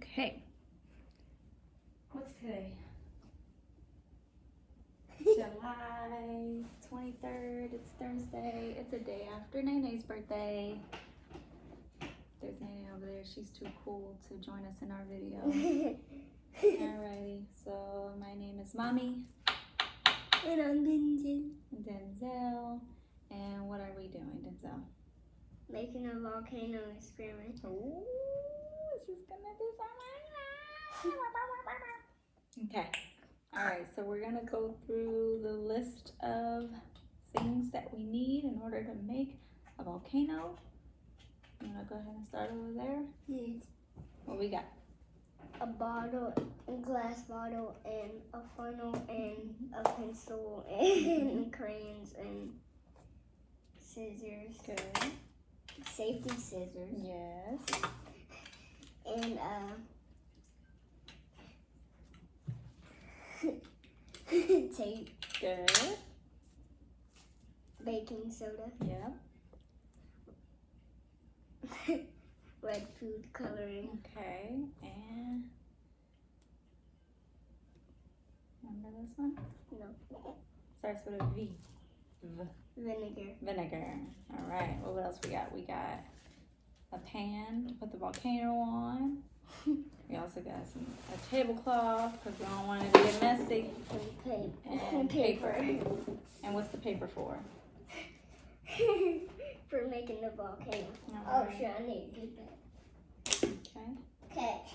Okay. What's today? July 23rd. It's Thursday. It's a day after Nene's birthday. There's Nene over there. She's too cool to join us in our video. Alrighty. So my name is Mommy. And I'm Denzel. Denzel. And what are we doing, Denzel? Making a volcano experiment. Ooh, this is gonna be so much. Okay. Alright, so we're gonna go through the list of things that we need in order to make a volcano. You wanna go ahead and start over there? Yes. What we got? A bottle, a glass bottle, and a funnel, and a pencil, and crayons, and scissors. Good. Safety scissors. Yes. And tape. Good. Baking soda. Yep. Red food coloring. Okay. And remember this one? No. Starts with a V. Vinegar. Vinegar. All right. What else we got? We got a pan to put the volcano on. We also got a tablecloth because we don't want it to get messy. And paper. And what's the paper for? For making the volcano. All Oh, right. sure. I need to do that. Okay. Catch.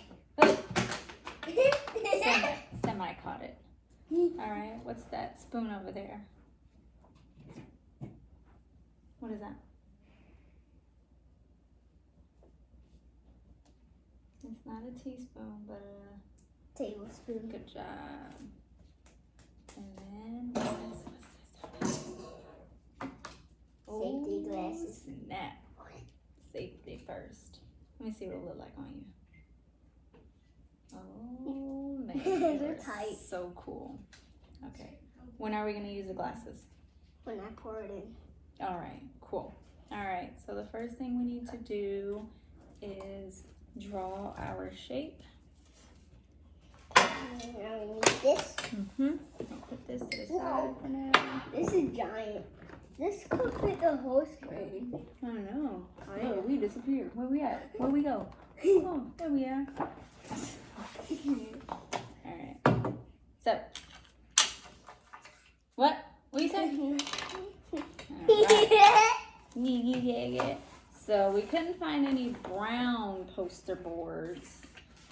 Semi caught it. All right. What's that spoon over there? What is that? It's not a teaspoon, but a Tablespoon. good job. And then what's this? Safety glasses. Snap. Safety first. Let me see what it look like on you. Oh man, They're that's tight. So cool. Okay. When are we gonna use the glasses? When I pour it in. All right, cool. All right, so the first thing we need to do is draw our shape. Now we need this. I'll put this to the side for now. This is giant. This could fit the whole screen. I don't know. I Oh, know. we disappeared. Where we at? Where we go? Oh, there we are. All right. So, what? What you say? Yeah. So we couldn't find any brown poster boards.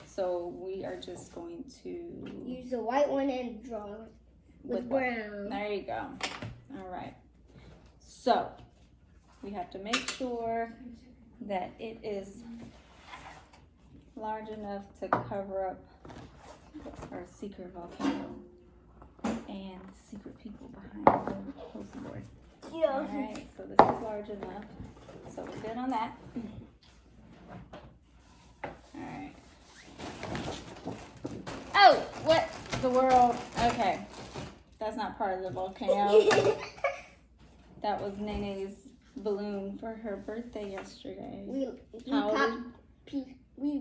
So we are just going to Use the white one and draw it with brown. There you go. All right. So we have to make sure that it is large enough to cover up our secret volcano and secret people behind the poster board. Yeah. All right, so this is large enough. So we're good on that. All right. Oh, what the world? Okay, that's not part of the volcano. That was Nene's balloon for her birthday yesterday. We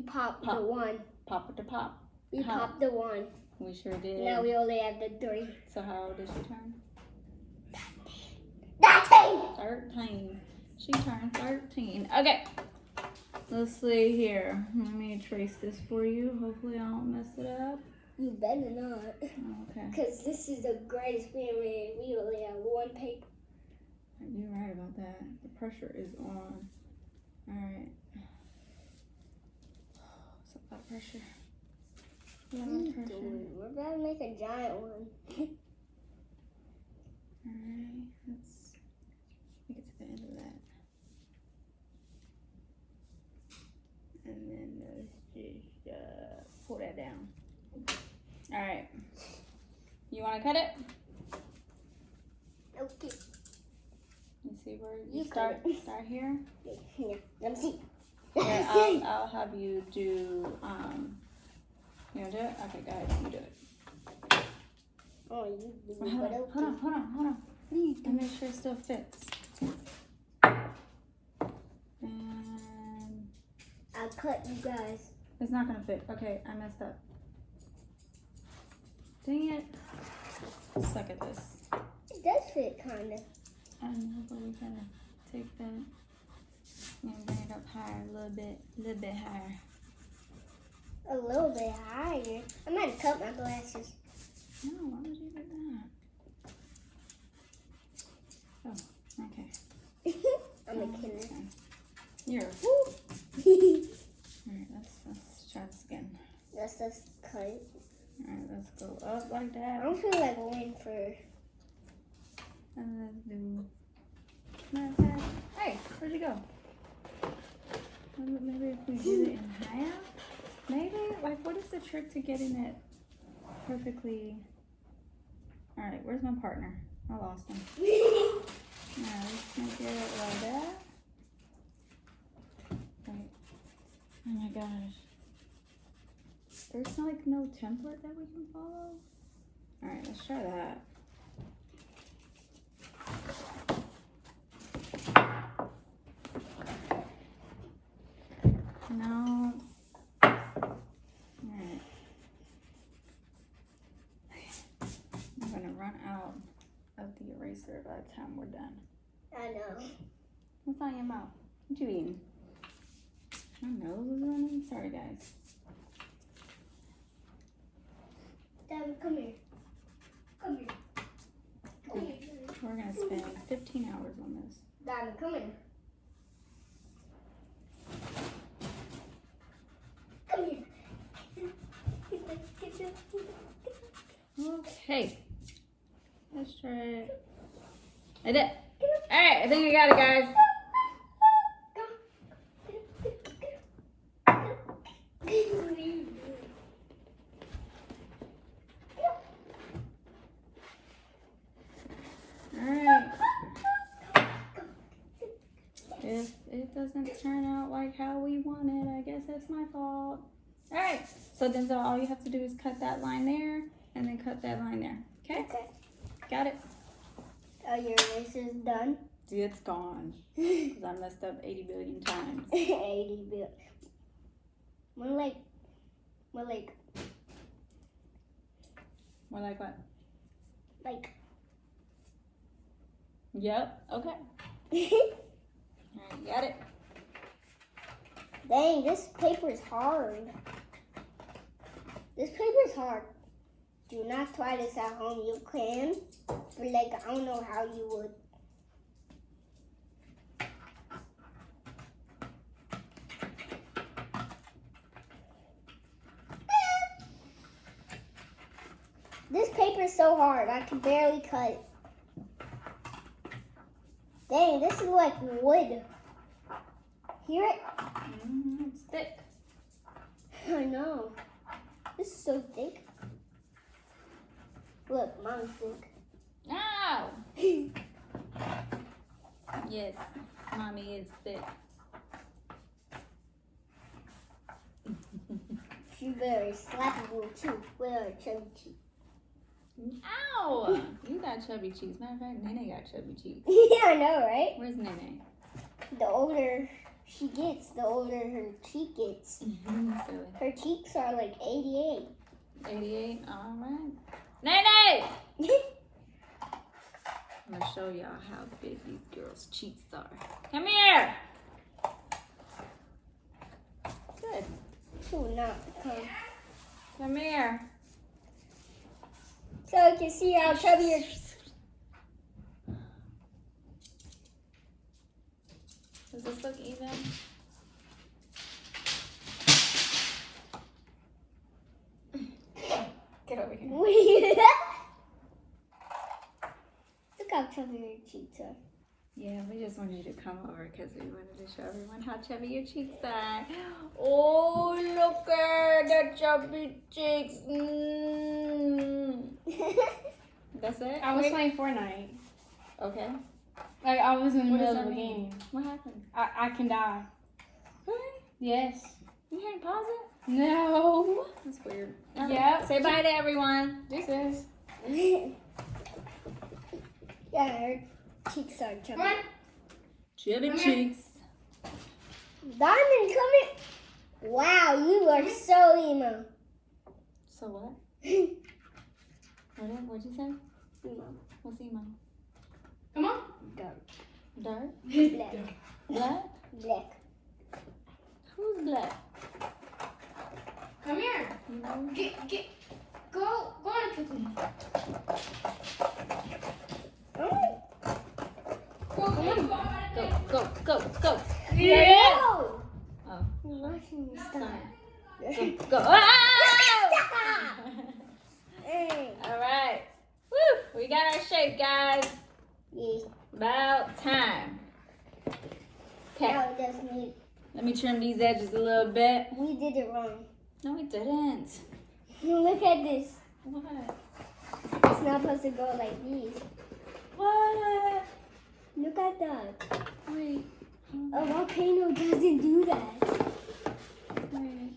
popped Pop. the one. Pop it to pop. We How? popped the one. We sure did. Now we only have the 3. So how old did she turn? 13. She turned 13. Okay. Let's see here. Let me trace this for you. Hopefully I don't mess it up. You better not. Okay. Because this is the greatest experiment. We only have one paper. You're right about that. The pressure is on. Alright. It's a lot of pressure. A lot of pressure. We're about to make a giant one. Alright. Let's get to the end of that. And then let's just pull that down. Alright. You want to cut it? Okay. You see where You you start? cut it. Start here. Yeah. Let me see. Here, I'll have you do. You want to do it? Okay, go ahead. You do it. Oh, you do it. Hold But on. okay. Hold on. Please And make sure it still fits. And I cut you guys. It's not gonna fit. Okay, I messed up. Dang it. Suck at this. It does fit, kinda. I know, but we gotta take that and bring it up higher a little bit higher. A little bit higher. I might have cut my glasses. No, why would you do that? Oh, okay. I'm a killer. Okay. You're a Woo! Alright, let's try this again. Let's just cut it. Alright, let's go up like I that. don't feel like going for. And let's do like that. Hey, where'd you go? Maybe if we did it in half? Maybe? Like, what is the trick to getting it perfectly? Alright, where's my partner? I lost him. Alright, let's make it like that. Right. Oh my gosh. There's like no template that we can follow? Alright, let's try that. No. Alright. I'm gonna run out of the eraser by the time we're done. I know. What's on your mouth? What you eating? My nose is running? Sorry, guys. Dad, come here. Come here. Come here. We're gonna spend 15 hours on this. Dad, come here. Come here. Okay. Let's try it. I did. Alright, I think I got it, guys. Alright. If it doesn't turn out like how we wanted, I guess that's my fault. Alright, so then all you have to do is cut that line there and then cut that line there. Okay? Okay. Got it? Are your erasers done? It's gone. Because I messed up 80 billion times. 80 billion. More like. More like what? Like. Yep. Okay. Alright, got it. Dang, this paper is hard. This paper is hard. Do not try this at home. You can, but like I don't know how you would. This paper is so hard. I can barely cut it. Dang, this is like wood. Hear it? It's thick. I know. This is so thick. Look, mine's thick. Ow! Yes, mommy is thick. She's very slappable too with her chubby cheek. Ow! You got chubby cheeks. Matter of fact, Nene got chubby cheeks. Yeah, I know, right? Where's Nene? The older she gets, the older her cheek gets. Silly. Her cheeks are like 88. 88. All right. Nene! I'm gonna show y'all how big these girls' cheeks are. Come here. Good. She will not come. Come here. So you can see how chubby your. Does this look even? Get over here. Look how chubby your cheeks are. Yeah, we just wanted you to come over because we wanted to show everyone how chubby your cheeks are. Oh, look at the chubby cheeks. That's it? I was Wait. playing Fortnite. Okay. Like I was in the What does middle that of a mean? game. What happened? I can die. Really? Yes. You can't pause it? No. That's weird. Yep. Say bye to everyone. This is. Yeah, her cheeks are chubby. Chubby cheeks. Diamond, come here. Wow, you are so emo. So what? What'd you say? Emo. What's emo? Come on. Dark. Dark? Black. Black? Black. Who's black? Come here. You know? Go in the kitchen. Go. Yeah. No. Oh, You're rushing me. Stop. sorry. Go. Ah! Hey. All right. Woo! We got our shape, guys. Yeah. About time. Okay. Now it does need. Let me trim these edges a little bit. We did it wrong. No, we didn't. Look at this. What? It's not supposed to go like this. What? Look at that. Wait. A volcano doesn't do that. Wait.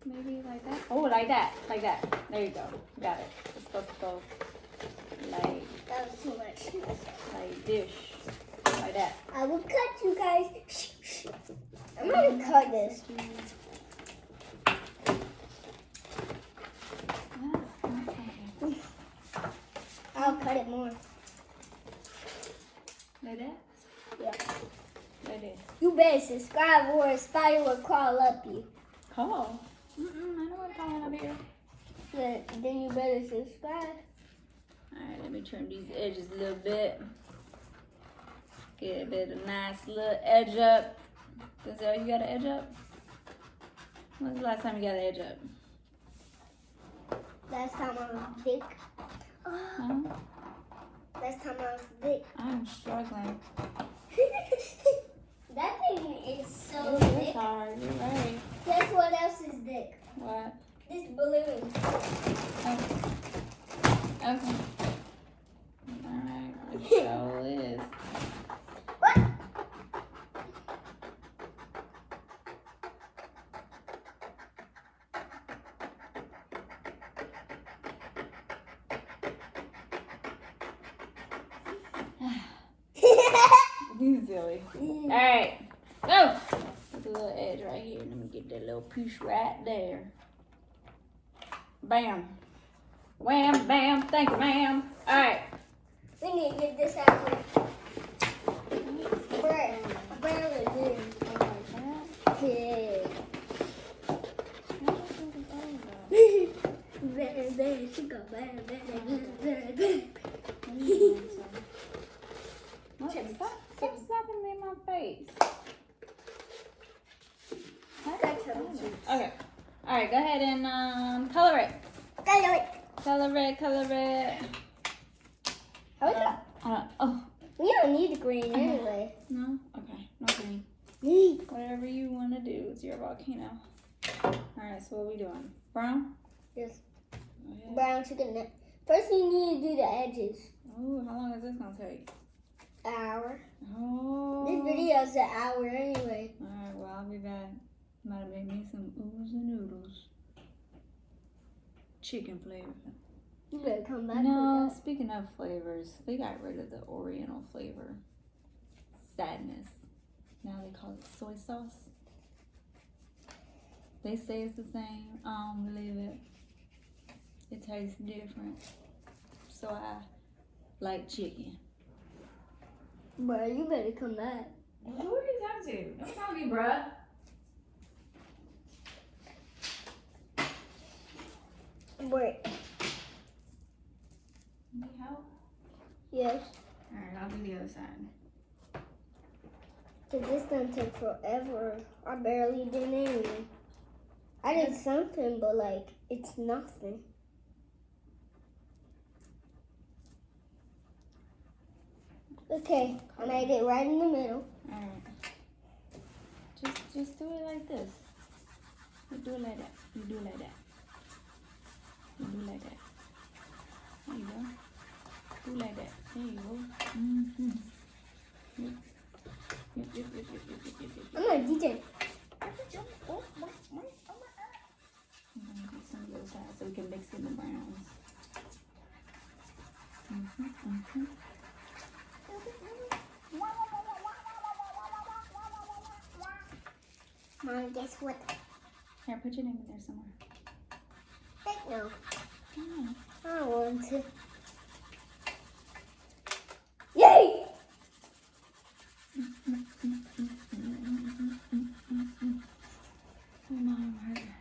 Maybe like that? Oh, like that. Like that. There you go. Got it. It's supposed to go like, That was too much. like dish. Like that. I will cut you guys. I'm gonna cut this. Ah, okay. I'll cut it more. Like that? Yeah. Like that. You better subscribe or a spider will crawl up you. Call? I don't want to call up here. Then you better subscribe. Alright, let me trim these edges a little bit. Get a bit of nice little edge up. Denzel, you got an edge up? When's the last time you got an edge up? Last time I was thick. Huh? Last time I was thick. I'm struggling. That thing is so It's thick. hard, you're right. Guess what else is thick? What? This balloon. Okay. Alright, it sure is. What? You silly. Alright, go! Put a little edge right here. Let me get that little piece right there. Bam. Wham, bam, thank you, ma'am. Alright. We need to get this out quick. Bread. I barely did. Yeah. Bad, bad, she go bad, bad, bad, bad. Stop slapping me in my face. Okay. Alright, go ahead and color it. Color it, color it. Oh, We don't need the green anyway. no? Okay, no green. Me. Whatever you want to do, it's your volcano. Alright, so what are we doing? Brown? Yes. Go ahead. Brown chicken neck. First you need to do the edges. Oh, how long is this going to take? An hour. Oh. This video's an hour anyway. Alright, well, I'll be back. Might have made me some oodles and noodles. Chicken flavor. You better come back No, with speaking of flavors, they got rid of the Oriental flavor. Sadness. Now they call it soy sauce. They say it's the same. I don't believe it. It tastes different. So I like chicken. that. Bro, you better come back. Who are you talking to? Don't tell me, bruh. Wait. Need help? Yes. Alright, I'll do the other side. Cause this gonna take forever. I barely did anything. I did something, but like, it's nothing. Okay, and I did right in the middle. Alright. Just do it like this. You do it like that. You do it like that. You do it like that. There you go. Do like that. There you go. Mm-hmm. Yep. I'm a DJ. I'm gonna do some of those sides so we can mix in the browns. My Guess what? Here, put your name in there somewhere. Heck no. Oh. I don't want to. Yay! Come on, Margaret.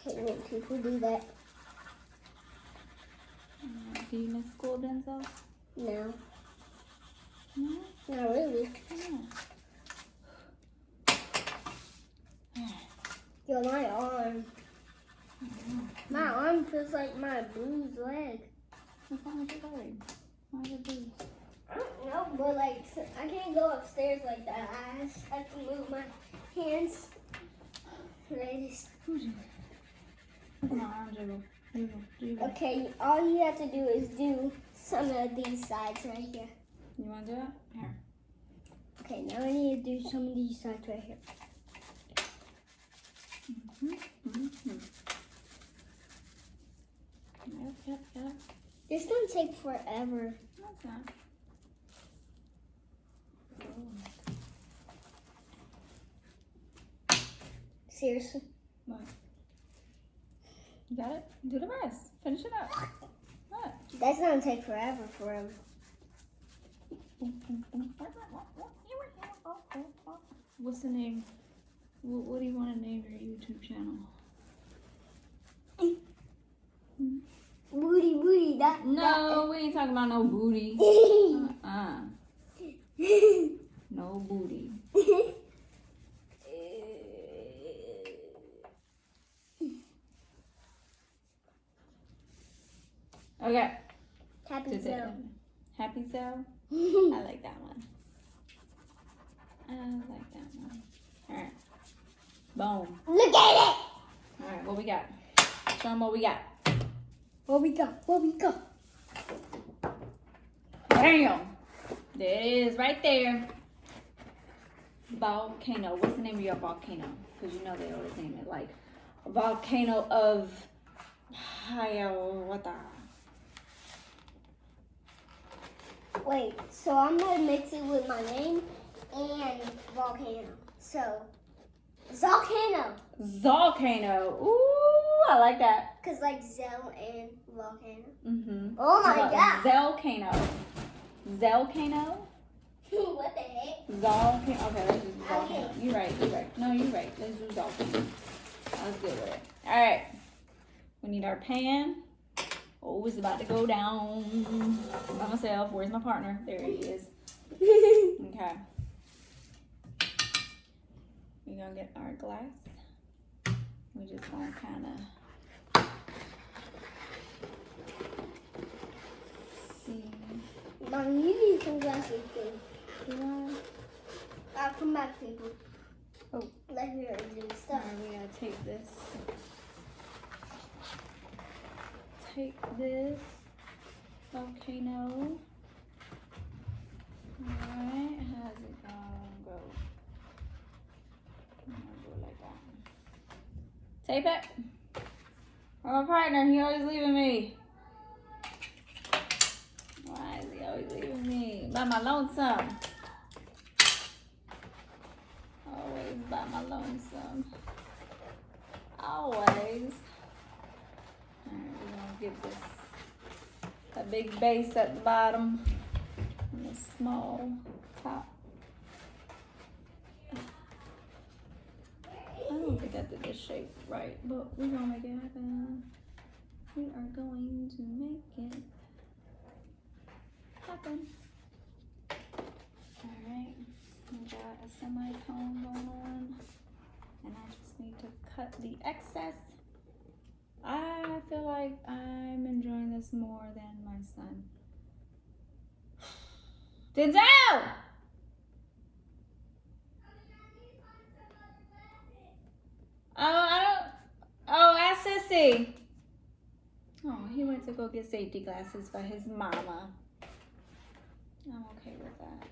Hate when people do that. Do you miss school, Denzel? No, No? not really. No. Yo, my arm. My arm feels like my bruised leg. What's wrong with your leg? Why is it bruised? I don't know, but like I can't go upstairs like that. I have to move my hands. Like this. Come on, arm jiggle. Jiggle, jiggle. Okay, all you have to do is do some of these sides right here. You want to do it? Here. Okay, now I need to do some of these sides right here. Yep. This gonna take forever. That's not. Seriously. What? You got it? Do the rest. Finish it up. What? That's gonna take forever. What's the name? What do you want to name your YouTube channel? Booty, that. No, we ain't talking about no booty. No booty. Okay. Happy Cell. Happy Cell? I like that one. Alright. Boom. Look at it! Alright, what we got? Show them what we got. What we got? Bam! There it is, right there. Volcano. What's the name of your volcano? Because you know they always name it like a volcano of Hiawatha. Wait, so I'm gonna mix it with my name and volcano. So, Volcano. Volcano. Ooh, I like that. Cause like Zell and volcano. Mm-hmm. Oh my god. Volcano. Volcano. What the heck? Volcano. Okay, let's do volcano. Okay. You're right. No, you're right. Let's do volcano. I was good with it. All right. We need our pan. Oh, it's about to go down by myself. Where's my partner? There he is. Okay. We're gonna get our glass. We just want to kind of see. Mommy, you need some glasses too. Do I? I'll come back, people. Oh. Let me do All stuff. right, we gotta take this. Take this volcano. Alright, how's it gonna go? I'm gonna do it like that. Tape it. Oh, my partner, he always leaving me. Why is he always leaving me? By my lonesome. Always by my lonesome. Always. Alright, we're gonna give this a big base at the bottom and a small top. I don't think I did this shape right, but we're gonna make it happen. We are going to make it happen. Alright, we got a semi-tone going on, and I just need to cut the excess. I feel like I'm enjoying this more than my son. Denzel! Ask Sissy. Oh, he went to go get safety glasses for his mama. I'm okay with that.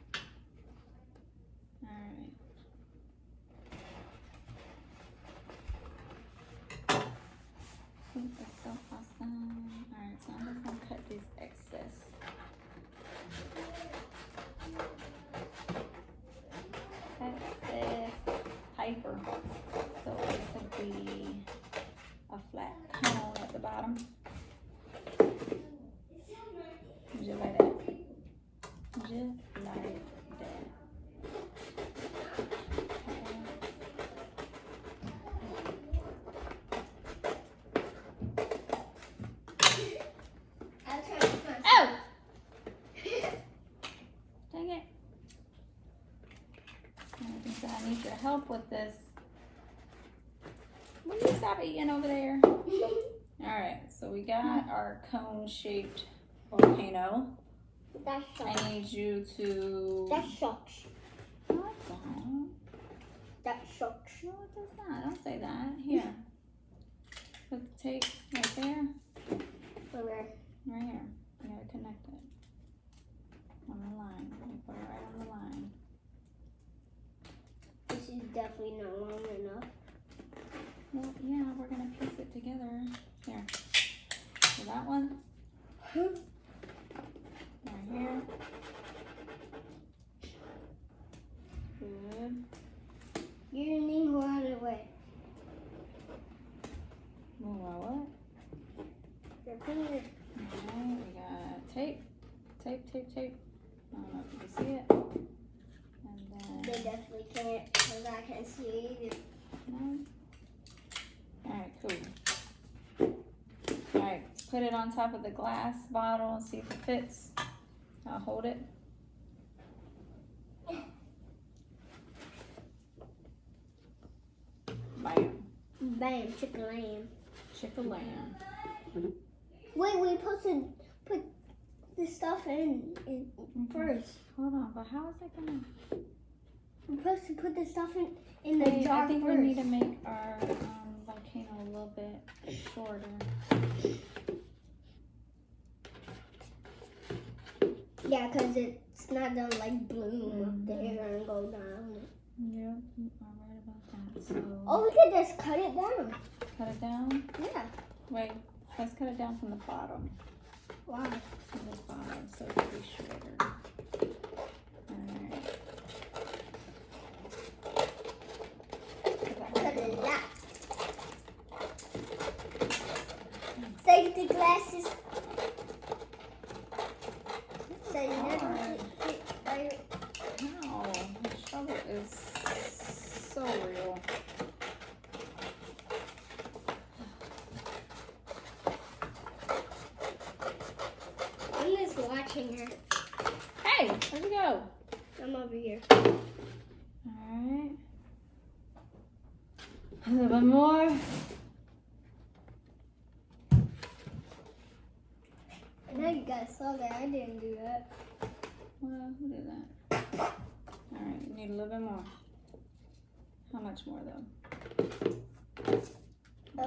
Alright. That's so awesome. Alright, so I'm just gonna cut this excess. Like that. I'll try to find. Oh! Dang it. I think that I need your help with this. Will you stop eating over there? Alright, so we got our cone-shaped volcano. That I sucks. need you to... That sucks. No, it don't. That sucks. No, it does not. Don't say that. Here. Put the tape right there. Okay. Right here. You gotta connect it. On the line. You put it right on the line. This is definitely not long enough. Well, yeah, we're gonna piece it together. Here. So that one. Right here. Good. You need more out of the way. Move our what? Your finger. Alright, we got tape. Tape, tape, tape. I don't know if you can see it. And They then, definitely can't, because I can't see it either. no. Alright, cool. Alright, put it on top of the glass bottle and see if it fits. I'll hold it. Bam. Bam, chicken lamb. Chicken lamb. Wait, we're supposed to put the stuff in first. Hold on, but how is that gonna... We're supposed to put the stuff in the Hey, jar I think first. we need to make our volcano a little bit shorter. Yeah, because it's not gonna like bloom up there and go down. Yep, you are right about that. So, Oh, we could just cut it down. cut it down. Yeah. Wait, let's cut it down from the bottom. Wow. From the bottom, so it'll be shorter. Alright. Cut it out. Safety glasses. So you never Hard. get right. Wow, the struggle is so real. I'm just watching her. Hey, where'd you go? I'm over here. Alright. A little bit more. I know you guys saw that. I didn't do that. Well, who did that? Alright, you need a little bit more. How much more though? I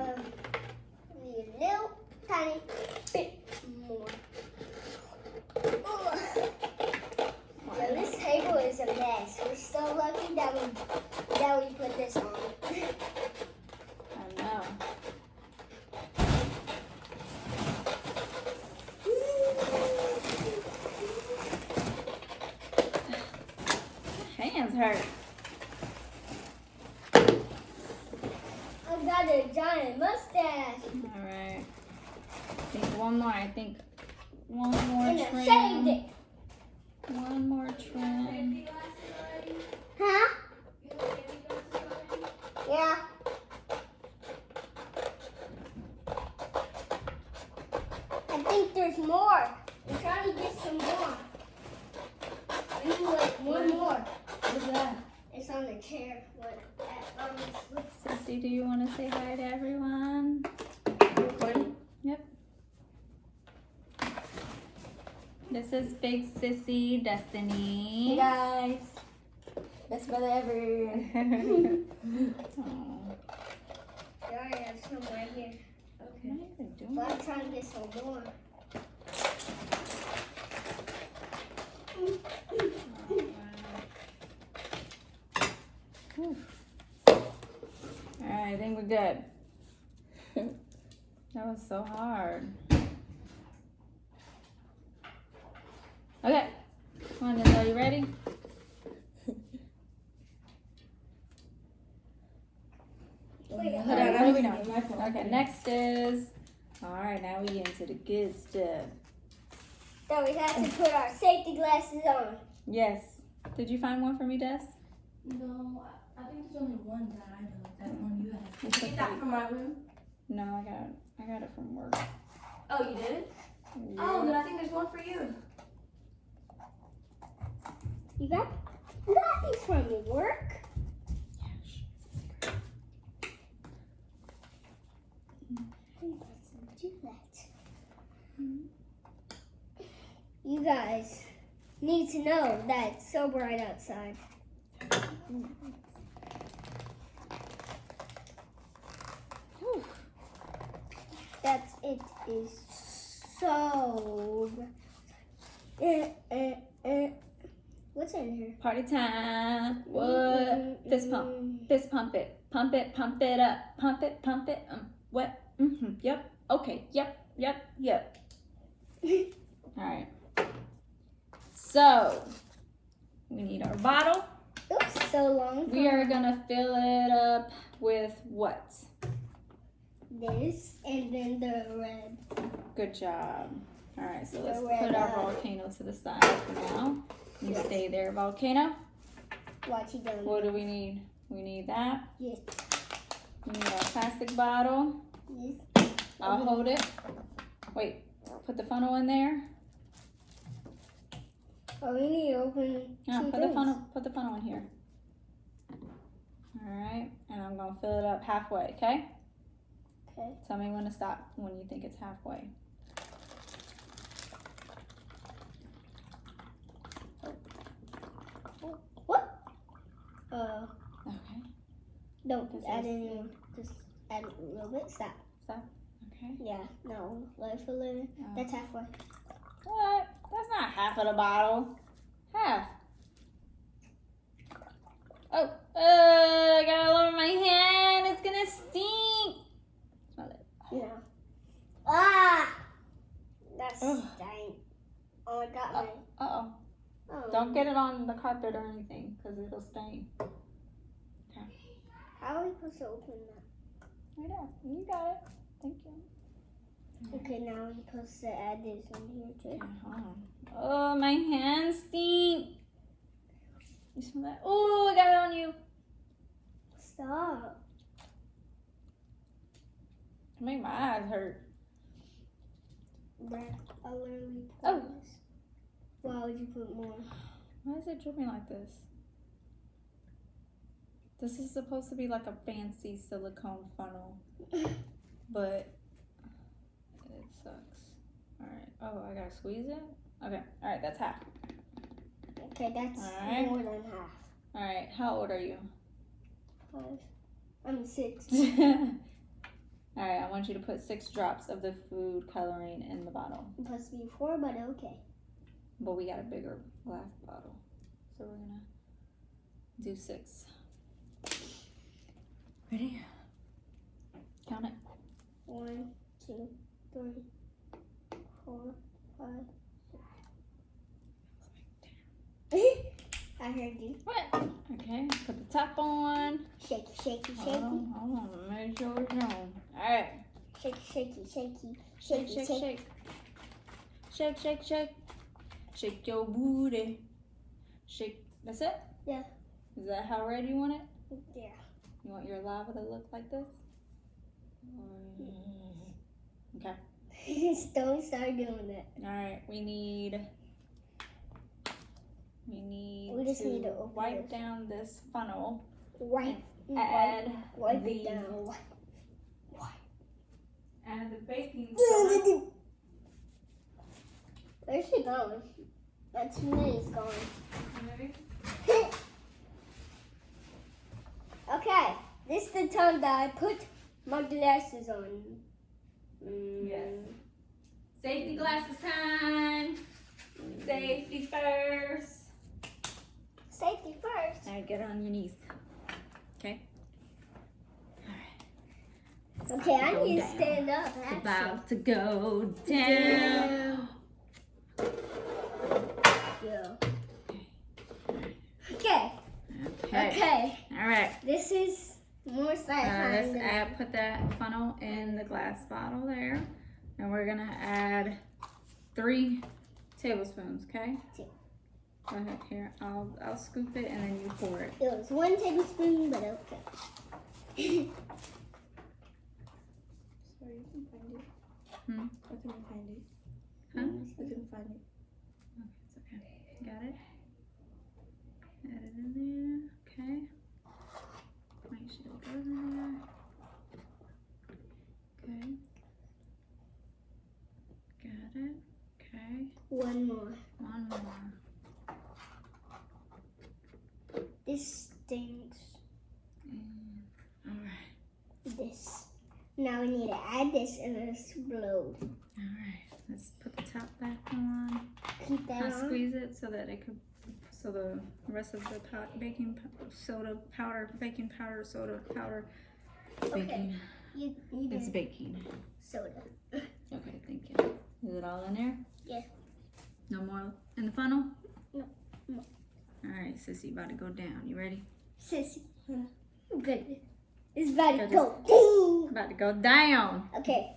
need a little tiny bit more. Ugh. Yeah, this table is a mess. We're so lucky that we put this on. I know. Hands hurt. I got a giant mustache Alright. I think one more. I think one more and I trim. shaved it. One more trim. Huh? Yeah. I think there's more. I'm trying to get some more. I need like one more. What's that? It's on the chair. Sissy, do you want to say hi to everyone? Recording? Yep. This is Big Sissy Destiny. Hey guys. Best brother ever. Aw. I already have some right here. What are you doing? But I'm trying to get some more. Alright, I think we're good. That was so hard. Okay. Come on, Denzel, you ready? Wait, Hold on, what are we doing? Okay, next is. Alright, now we get into the good stuff. So we have to put our safety glasses on. Yes. Did you find one for me, Des? No, I think there's only one that I know. That one you have. It's Did you get okay. that from my room? No, I got it from work. Oh, you did? Oh, then I think there's one for you. You got these from work? Who doesn't do that? You guys need to know that it's so bright outside. Whew. It is so. What's in here? Party time. What? Fist pump. Fist pump it. Pump it. Pump it up. Pump it. Pump it. What? Yep. Okay. Yep. All right. So we need our bottle. Oops, so long. We are gonna fill it up with what? This and then the red. Good job. All right. So The let's red put our eye. volcano to the side for now. You stay there, volcano. Watch it down. What do we need? We need that. Yes. We need our plastic bottle. Yes. I'll hold it. Wait, put the funnel in there. Oh, we need to open No, two put things. the funnel in here. All right, and I'm gonna fill it up halfway. Okay. Okay. Tell me when to stop when you think it's halfway. What? Okay. Don't This add is- any more. Just add a little bit. Stop. Okay. Yeah. No. Let it fill in. Oh. That's halfway. What? That's not half of the bottle. Half. Oh, I gotta lower my hand. It's gonna stink. Smell it. Yeah. Ah! That's Ugh. stank. Oh, I got mine. Uh-oh. Oh. Don't get it on the carpet or anything, because it'll stain. How are we supposed to open that? I know. You got it. Thank you. Okay, now we're supposed to add this in here too. Okay, hold on. Oh, my hands stink. You smell that? Oh, I got it on you. Stop. It made my eyes hurt. Brad, I literally put Oh. this. Why would you put more? Why is it dripping like this? This is supposed to be like a fancy silicone funnel, but it sucks. All right. Oh, I gotta squeeze it? Okay. All right, that's half. Okay, that's Alright. more than half. All right. How old are you? 5. I'm 6. All right. I want you to put 6 drops of the food coloring in the bottle. It supposed to be 4, but okay. But we got a bigger glass bottle. So we're gonna do 6. Ready? Count it. 1, 2, 3, 4, 5, 6. I heard you. What? Okay, put the top on. Shaky, shaky, Hold shaky. on, make sure it's on. Alright. Shaky, shaky, shaky. Shake, Shaky, shake, shaky. shake. Shake, shake, shake. Shake your booty. Shake. That's it? Yeah. Is that how red you want it? Yeah. You want your lava to look like this? Okay. Don't start doing that. Alright, we just need to open wipe this. down this funnel. Wipe. Add Wipe the, it down. Add the baking soda. Where's she going? That's me is going. Ready? Okay, this is the time that I put my glasses on. Yes. Safety glasses time. Safety first. Safety first. All right, get on your knees. Okay. Okay, I Go need to down. stand up. It's Actually. about to go down. Yeah. Okay. Okay. All right. This is more satisfying. Let's put that funnel in the glass bottle there, and we're gonna add 3 tablespoons. Okay. Go ahead, here. I'll scoop it and then you pour it. It was 1 tablespoon, but okay. Sorry, you can find it. Hmm? I couldn't find it. Huh? I couldn't find it. It's okay. Got it? Add it in there. Okay. Make sure it goes in there. Okay. Got it. Okay. One more. One more. This stinks. Alright. This. Now we need to add this and explode. Alright. Let's put the top back on. Keep that I'll on. squeeze it so that it could, so the rest of the baking soda powder, baking powder, soda powder, baking. You It's did baking. soda. Okay, thank you. Is it all in there? Yeah. No more in the funnel? No. Alright, Sissy, about to go down. You ready? Sissy. Good. It's about to Okay, go ding. About to go down. Okay.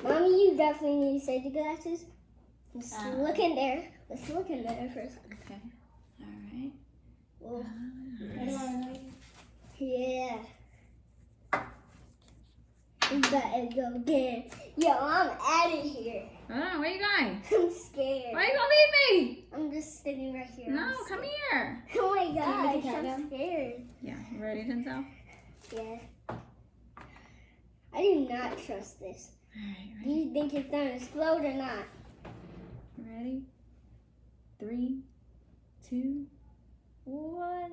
Mommy, you definitely need safety glasses. Let's look in there. Let's look in there first. Okay. Alright. Well, Alright. yeah. It's about to go down. Yo, I'm out of here. Oh, where you going? I'm scared. Why you gonna leave me? I'm just sitting right here. No, I'm come scared. here. Oh my you make a gosh, countdown? I'm scared. Yeah, you ready, Denzel? Yeah. I do not trust this. Alright, Do ready? you think it's gonna explode or not? Ready? 3, 2, 1.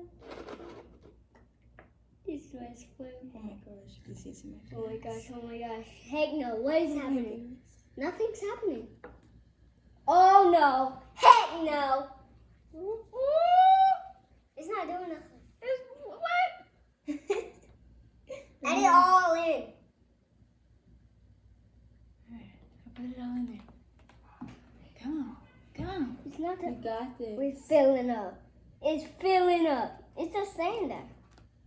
This was explode. Oh my gosh, this is my Oh my gosh, oh my gosh. Heck no, what is happening? Nothing's happening. Oh no. Heck no. It's not doing nothing. What? Add it all in. Alright, I'll put it all in there. Come on, come on. It's not You that. got this. We're filling up. It's filling up. It's just staying there.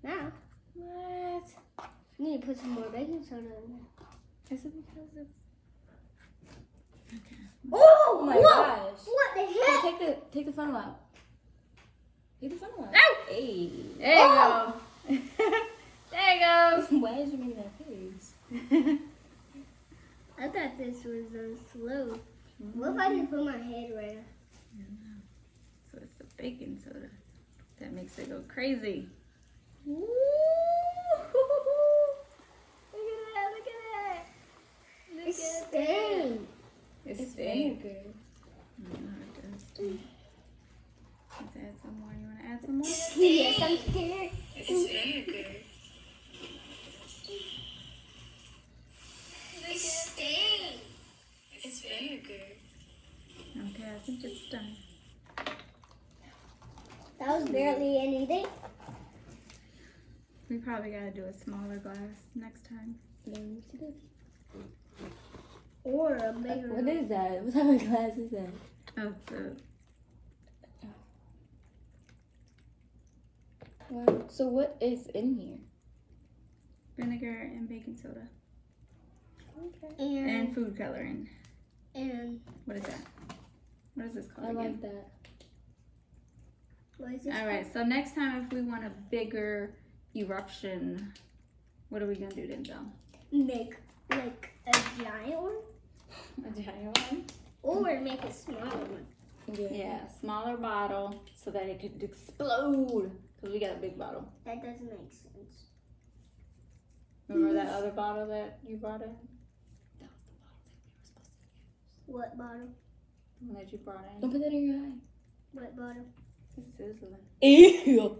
Now, What? you need to put some more baking soda in there. Is it because it's... Okay. Oh my whoa! gosh. What the Hey, heck? take the funnel out. Take the funnel out. Ow! Hey. There you go. There it goes. Why did you make that face? I thought this was slow. What if I just put my head right? So it's the baking soda that makes it go crazy. Woo! Look at that! Look at that! It's stained. It's It's big. vinegar. Let's add some more. You want to add some more? Yes, I'm scared. It's vinegar. It's stained. It's vinegar. Okay, I think it's done. That was barely anything. We probably got to do a smaller glass next time. Or a bigger. What is that? What type of glass is that? Oh, the Wow. So what is in here? vinegar and baking soda. Okay. And food coloring. And What is that? What is this called I again? like that. what is this? All right, so next time if we want a bigger eruption, what are we going to do, Denzel? Make like a giant one, A giant one? or make a smaller one. Yeah, smaller bottle so that it could explode. Because we got a big bottle. That doesn't make sense. Remember that other bottle that you brought in? That was the bottle that we were supposed to use. What bottle? The one that you brought in. Don't put that in your eye. What bottle? It's sizzling. Ew.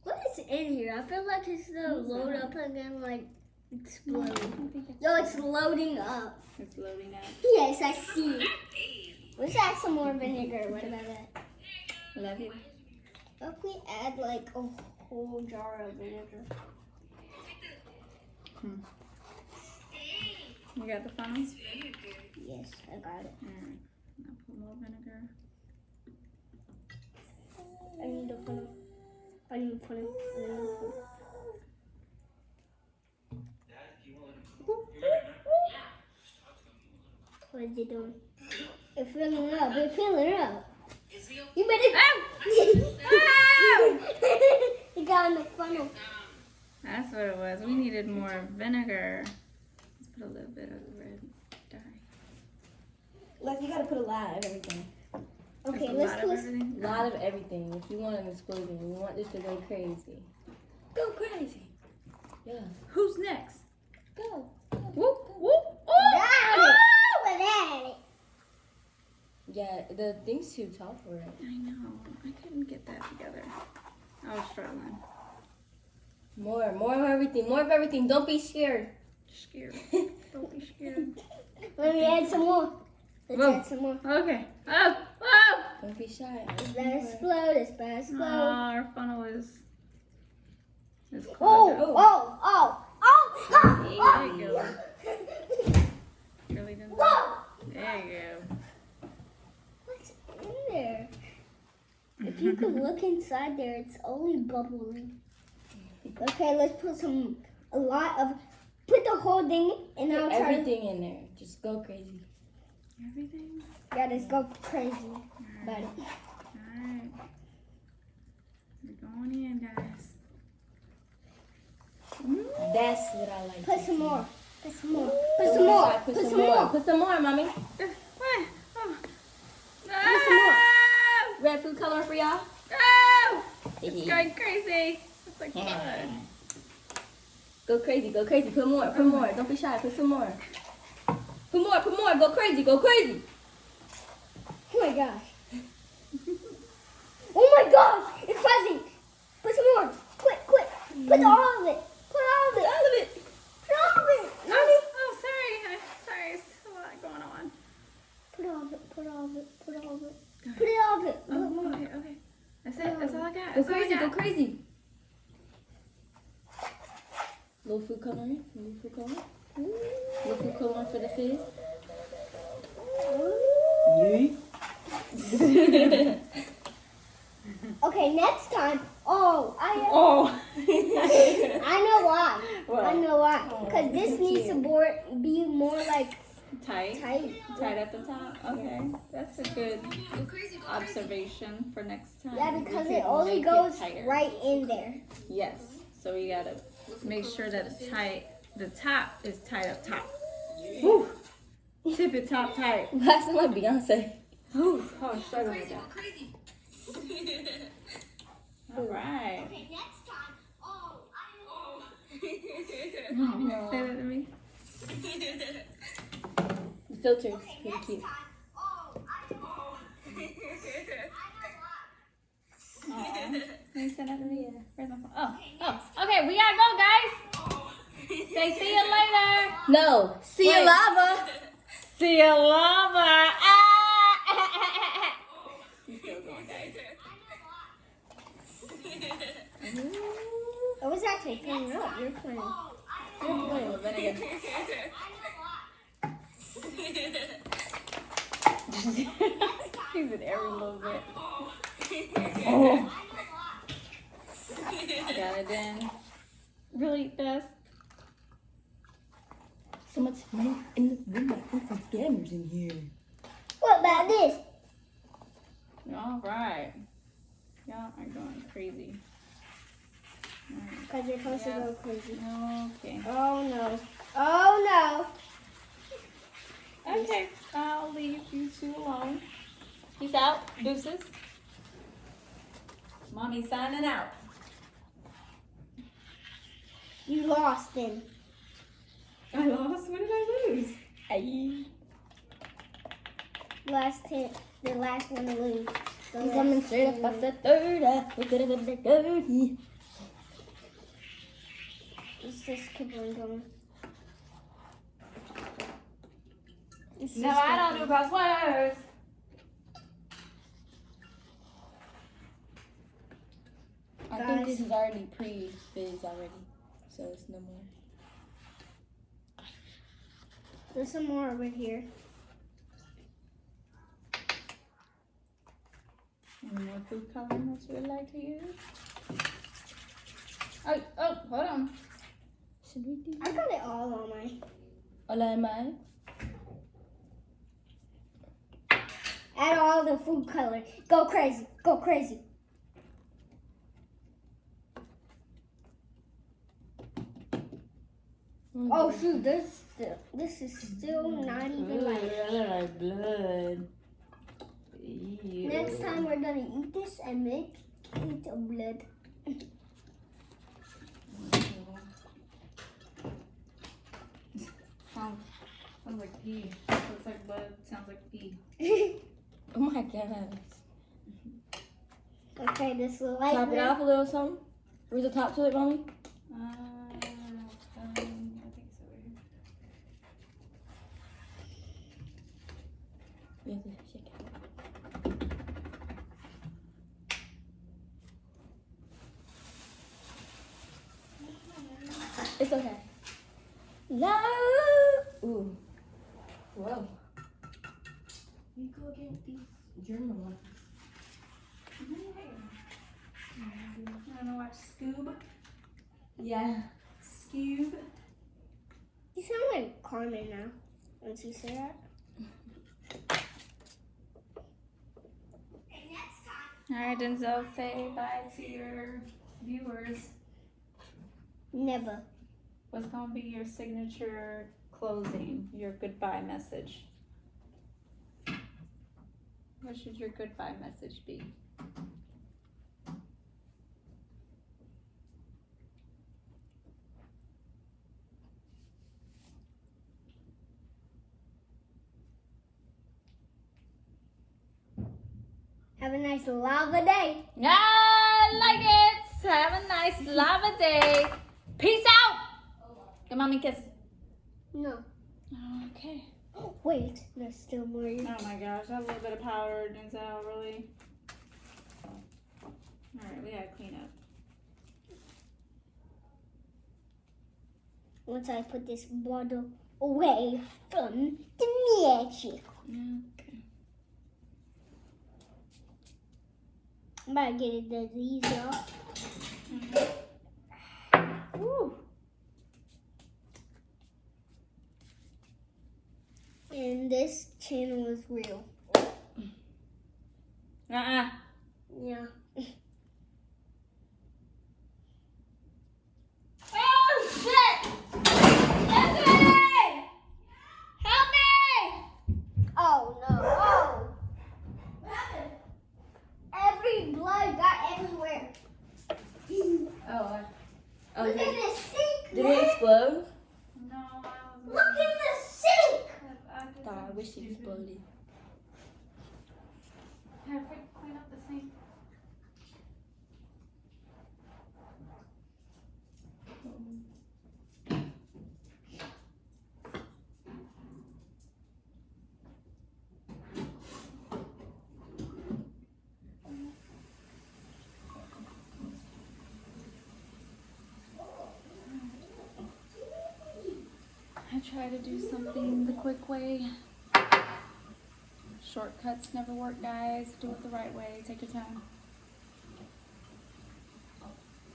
What is in here? I feel like it's gonna What's load that? up and then like explode. I don't think it's, Yo, it's loading up. it's loading up. Yes, I see. Let's add some more vinegar. What about that? Love you. What if we add like a whole jar of vinegar? You got the funnel? Yes, I got it. Alright. I'll put more vinegar. I need to put it. I need to put it. What is it doing? It's filling up. It's filling up. Is he okay? You better. Oh! You got in the funnel. That's what it was. We needed more vinegar. Let's put a little bit of red dye. Like you gotta put a lot of everything. Okay, Just a let's lot of put. everything. A lot of everything. If you want an explosion, you want this to go crazy. Go crazy. Yeah. Who's next? Go. Whoop, whoop, Got whoop. it. Got it. Yeah, the thing's too tall for it. I know. I couldn't get that together. I was struggling. More of everything. More of everything. Don't be scared. Scared. Don't be scared. Let me add some more. Let's Whoa. add some more. Okay. Oh, oh. Don't be shy. It's about to explode. It's about to Oh, explode. our funnel is Oh, clogged up. oh, oh, oh, There you go. oh. Really didn't. Whoa. There you go. What's in there? If you could look inside there, it's only bubbling. Okay, let's put put the whole thing and I'll try to, Everything in there. Just go crazy. Everything? yeah, let's go crazy about it. Alright. We're going in, guys. That's what I like. Put to some see. more. Put some more. Put Don't some be more. shy. Put some more. Put some more, mommy. What? Oh. Put some more. Red food color for y'all. Oh! It's going crazy. It's like blood. Go crazy. Go crazy. Put more. Put more. Don't be shy. Put some more. Put more. Put more. Go crazy. Go crazy. Oh my gosh. Oh my gosh. It's fuzzy. Put some more. Quick, quick. Put all of it. Put all of it. All of it. Put all of it. Oh, sorry. Sorry, it's a lot going on. Put all of it. Put all of it. Put all of it. Put it all of it. Put more. Okay, okay. That's it. That's all I got. Go That's all I crazy. Go got. crazy. Little food coloring. Little food coloring. Little food coloring for the fizz. Okay, next time. Oh, Oh. I know why. What? I know why. Oh, Because this needs to be more like Tight. tight. Tight at the top. Okay. That's a good observation for next time. Yeah, We because could it only make goes tighter. right in there. Yes. So we gotta make sure that the top is tight up top. Woo. Tip it top tight. Last like Beyonce. Ooh. Oh, I'm struggling with that. All right. Okay, next time. Oh, Say that to me. The filter is pretty cute. Aw. Can you say that to me? Where's my phone? Oh. Okay, we gotta go, guys. Say see you later. No. See Wait. you lava. See you lava. Ah. He's still going, guys. it was actually filling up. You're playing. You're playing. Vinegar. He's in every little bit. Oh. Got it in. Really fast. So much money in the room. I think some scammers in here. What about this? All right. Y'all are going crazy. All right. Because you're supposed to go crazy. Okay. Oh no. Oh Okay. I'll leave you two alone. Peace out. Deuces. Mommy signing out. no. You lost then. I lost. What did I lose? The last one to lose. The He's last coming straight up one. off the third. Look at the third. Let's just keep on going. No, I don't do crosswords. I think this is already pre-fizz already, so it's no more. There's some more over here. Any more food coloring that you would like to use? Oh, hold on. Should we do I got it all on my. Hola, Emma. Add all the food color. Go crazy. Go crazy. Oh shoot, this is still not even like blood. Next time we're gonna eat this and make it a blood. Sounds like pee. Looks like blood. Sounds like pee. Oh my goodness. Okay, this light. Top it off a little something. Where's the top to it, mommy? I think so. You have to shake it. It's okay. No. Ooh. Whoa. You go get these German ones. You wanna watch Scoob? Yeah. Scoob. You sound like Carmen now. Once you say that. All right, Denzel, say bye to your viewers. Never. What's gonna be your signature closing? Your goodbye message. What should your goodbye message be? Have a nice lava day. Yeah, I like it. Have a nice lava day. Peace out. Give mommy a kiss. No. Okay. Wait, there's still more. Oh my gosh, that little bit of powder, Denzel, really? Alright, we gotta clean up. Once I put this bottle away from the magic. Okay. I'm about to get it disease off. Woo. And this channel is real. Uh-uh. Yeah. Oh, shit! Yesterday! Help me! Oh no. Oh. Every blood got everywhere. Oh. Look at this sink, Did man. it explode? No, I was... Look at the sink. I wish it exploded. Here, clean up the sink. I try to do something the quick way. Shortcuts never work, guys. Do it the right way. Take your time.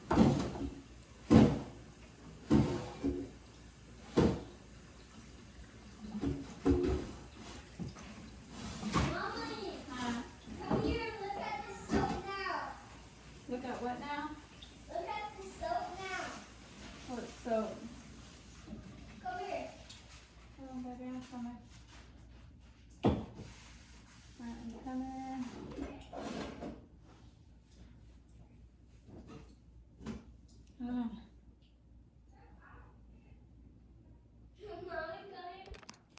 Mommy, come here. Look at the soap now. Look at what now? Look at the soap now. What soap? Come here. Oh, baby, I'm coming. I'm coming. Hold on.